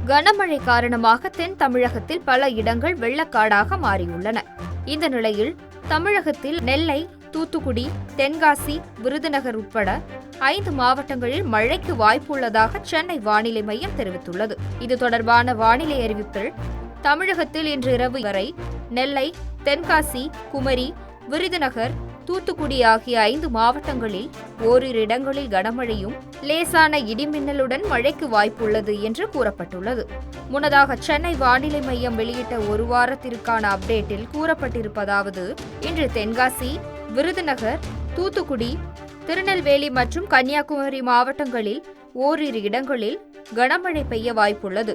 கனமழை காரணமாக தென் தமிழகத்தில் பல இடங்கள் வெள்ளக்காடாக மாறியுள்ளன. இந்த நிலையில் தமிழகத்தில் நெல்லை, தூத்துக்குடி, தென்காசி, விருதுநகர் உட்பட 5 மாவட்டங்களில் மழைக்கு வாய்ப்புள்ளதாக சென்னை வானிலை மையம் தெரிவித்துள்ளது. இது தொடர்பான வானிலை அறிவிப்பில் தமிழகத்தில் இன்று இரவு வரை நெல்லை, தென்காசி, குமரி, விருதுநகர், தூத்துக்குடி ஆகிய 5 மாவட்டங்களில் ஓரிரு இடங்களில் கனமழையும் லேசான இடிமின்னலுடன் மழைக்கு வாய்ப்புள்ளது என்று கூறப்பட்டுள்ளது. முன்னதாக சென்னை வானிலை மையம் வெளியிட்ட ஒரு வாரத்திற்கான அப்டேட்டில் கூறப்பட்டிருப்பதாவது, இன்று தென்காசி, விருதுநகர், தூத்துக்குடி, திருநெல்வேலி மற்றும் கன்னியாகுமரி மாவட்டங்களில் ஓரிரு இடங்களில் கனமழை பெய்ய வாய்ப்புள்ளது.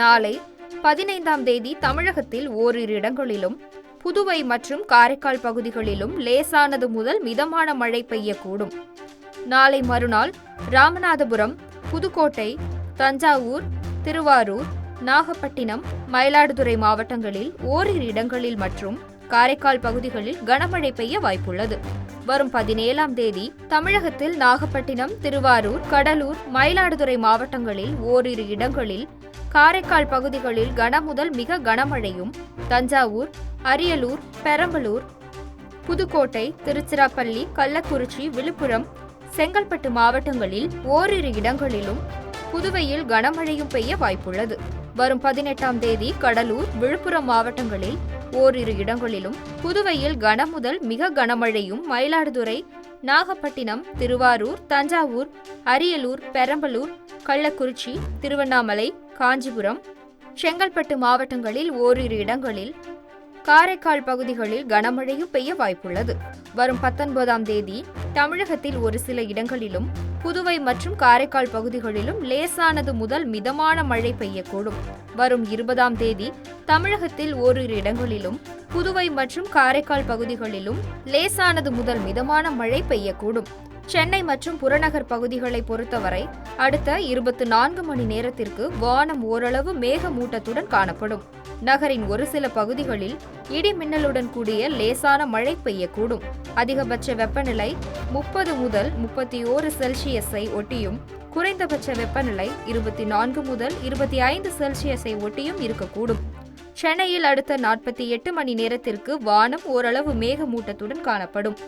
நாளை 15ஆம் தேதி தமிழகத்தில் ஓரிரு இடங்களிலும், புதுவை மற்றும் காரைக்கால் பகுதிகளிலும் லேசானது முதல் மிதமான மழை பெய்யக்கூடும். நாளை மறுநாள் ராமநாதபுரம், புதுக்கோட்டை, தஞ்சாவூர், திருவாரூர், நாகப்பட்டினம், மயிலாடுதுறை மாவட்டங்களில் ஓரிரு இடங்களில் மற்றும் காரைக்கால் பகுதிகளில் கனமழை பெய்ய வாய்ப்புள்ளது. வரும் 17ஆம் தேதி தமிழகத்தில் நாகப்பட்டினம், திருவாரூர், கடலூர், மயிலாடுதுறை மாவட்டங்களில் ஓரிரு இடங்களில், காரைக்கால் பகுதிகளில் கனமுதல் மிக கனமழையும், தஞ்சாவூர், அரியலூர், பெரம்பலூர், புதுக்கோட்டை, திருச்சிராப்பள்ளி, கள்ளக்குறிச்சி, விழுப்புரம், செங்கல்பட்டு மாவட்டங்களில் ஓரிரு இடங்களிலும், புதுவையில் கனமழையும் பெய்ய வாய்ப்புள்ளது. வரும் 18ஆம் தேதி கடலூர், விழுப்புரம் மாவட்டங்களில் ஓரிரு இடங்களிலும், புதுவையில் கனமுதல் மிக கனமழையும், மயிலாடுதுறை, நாகப்பட்டினம், திருவாரூர், தஞ்சாவூர், அரியலூர், பெரம்பலூர், கள்ளக்குறிச்சி, திருவண்ணாமலை, காஞ்சிபுரம், செங்கல்பட்டு மாவட்டங்களில் ஓரிரு இடங்களில், காரைக்கால் பகுதிகளில் கனமழையும் பெய்ய வாய்ப்புள்ளது. வரும் 19ஆம் தேதி தமிழகத்தில் ஒரு சில இடங்களிலும், புதுவை மற்றும் காரைக்கால் பகுதிகளிலும் லேசானது முதல் மிதமான மழை பெய்யக்கூடும். வரும் 20ஆம் தேதி தமிழகத்தில் ஓரிரு இடங்களிலும், புதுவை மற்றும் காரைக்கால் பகுதிகளிலும் லேசானது முதல் மிதமான மழை பெய்யக்கூடும். சென்னை மற்றும் புறநகர் பகுதிகளை பொறுத்தவரை அடுத்த 24 மணி நேரத்திற்கு வானம் ஓரளவு மேகமூட்டத்துடன் காணப்படும். நகரின் ஒரு சில பகுதிகளில் இடி மின்னலுடன் கூடிய லேசான மழை பெய்யக்கூடும். அதிகபட்ச வெப்பநிலை 30 முதல் 31 செல்சியஸை ஒட்டியும், குறைந்தபட்ச வெப்பநிலை 24 முதல் 25 செல்சியஸை ஒட்டியும் இருக்கக்கூடும். சென்னையில் அடுத்த 48 மணி நேரத்திற்கு வானம் ஓரளவு மேகமூட்டத்துடன் காணப்படும்.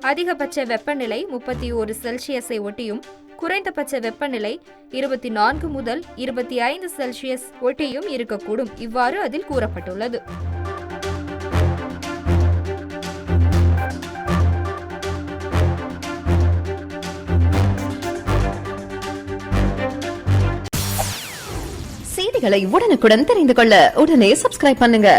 அதிகபட்ச வெப்பநிலை 31 செல்சியஸை ஒட்டியும், குறைந்தபட்ச வெப்பநிலை 24 முதல் 25 செல்சியஸ் ஒட்டியும் இருக்கக்கூடும். இவ்வாறு அதில் கூறப்பட்டுள்ளது. செய்திகளை உடனுக்குடன் தெரிந்து கொள்ள உடனே சப்ஸ்கிரைப் பண்ணுங்க.